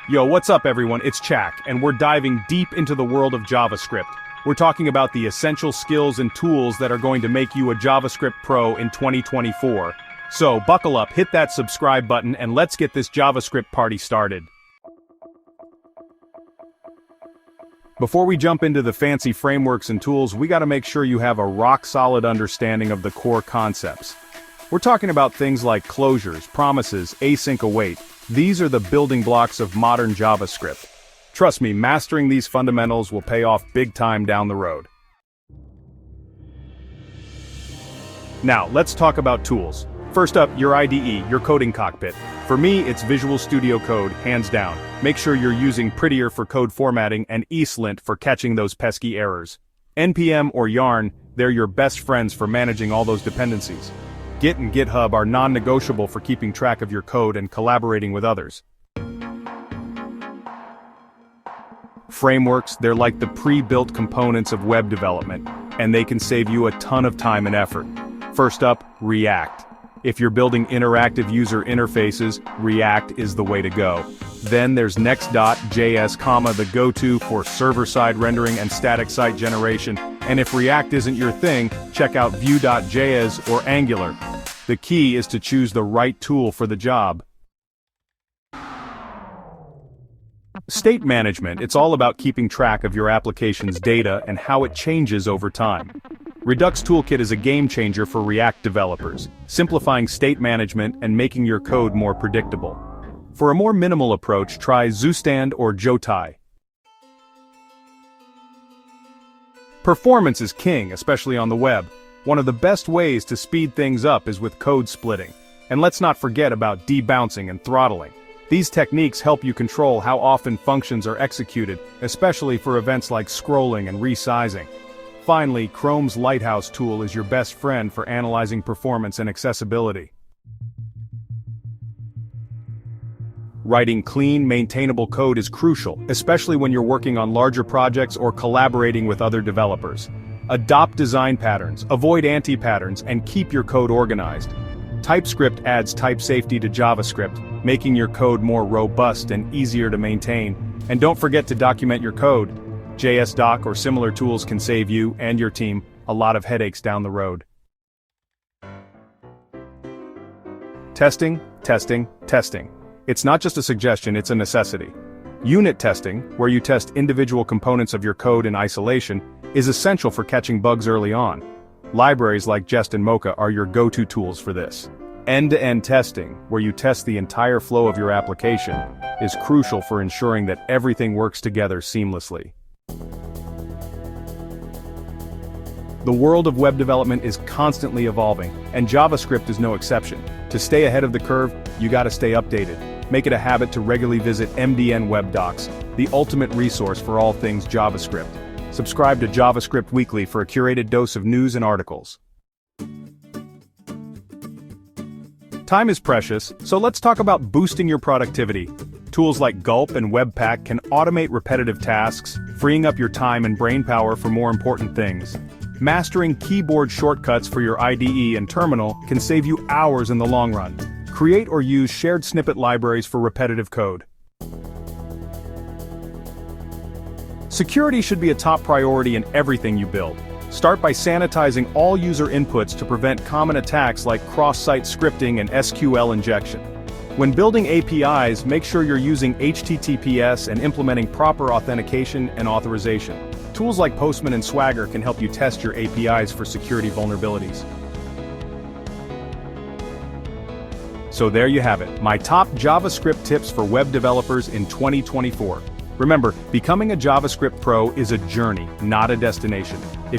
Yo, what's up everyone, it's Chak, and we're diving deep into the world of JavaScript. We're talking about the essential skills and tools that are going to make you a JavaScript pro in 2024. So, buckle up, hit that subscribe button, and let's get this JavaScript party started. Before we jump into the fancy frameworks and tools, we gotta make sure you have a rock-solid understanding of the core concepts. We're talking about things like closures, promises, async await. These are the building blocks of modern JavaScript. Trust me, mastering these fundamentals will pay off big time down the road. Now, let's talk about tools. First up, your IDE, your coding cockpit. For me, it's Visual Studio Code, hands down. Make sure you're using Prettier for code formatting and ESLint for catching those pesky errors. NPM or Yarn, they're your best friends for managing all those dependencies. Git and GitHub are non-negotiable for keeping track of your code and collaborating with others. Frameworks, they're like the pre-built components of web development, and they can save you a ton of time and effort. First up, React. If you're building interactive user interfaces, React is the way to go. Then there's Next.js, the go-to for server-side rendering and static site generation. And if React isn't your thing, check out Vue.js or Angular. The key is to choose the right tool for the job. State management, it's all about keeping track of your application's data and how it changes over time. Redux Toolkit is a game changer for React developers, simplifying state management and making your code more predictable. For a more minimal approach, try Zustand or Jotai. Performance is king, especially on the web. One of the best ways to speed things up is with code splitting. And let's not forget about debouncing and throttling. These techniques help you control how often functions are executed, especially for events like scrolling and resizing. Finally, Chrome's Lighthouse tool is your best friend for analyzing performance and accessibility. Writing clean, maintainable code is crucial, especially when you're working on larger projects or collaborating with other developers. Adopt design patterns, avoid anti-patterns, and keep your code organized. TypeScript adds type safety to JavaScript, making your code more robust and easier to maintain. And don't forget to document your code. JSDoc or similar tools can save you and your team a lot of headaches down the road. Testing, testing, testing. It's not just a suggestion, it's a necessity. Unit testing, where you test individual components of your code in isolation, is essential for catching bugs early on. Libraries like Jest and Mocha are your go-to tools for this. End-to-end testing, where you test the entire flow of your application, is crucial for ensuring that everything works together seamlessly. The world of web development is constantly evolving, and JavaScript is no exception. To stay ahead of the curve, you gotta stay updated. Make it a habit to regularly visit MDN Web Docs, the ultimate resource for all things JavaScript. Subscribe to JavaScript Weekly for a curated dose of news and articles. Time is precious, so let's talk about boosting your productivity. Tools like Gulp and Webpack can automate repetitive tasks, freeing up your time and brainpower for more important things. Mastering keyboard shortcuts for your IDE and terminal can save you hours in the long run. Create or use shared snippet libraries for repetitive code. Security should be a top priority in everything you build. Start by sanitizing all user inputs to prevent common attacks like cross-site scripting and SQL injection. When building APIs, make sure you're using HTTPS and implementing proper authentication and authorization. Tools like Postman and Swagger can help you test your APIs for security vulnerabilities. So there you have it, my top JavaScript tips for web developers in 2024. Remember, becoming a JavaScript pro is a journey, not a destination.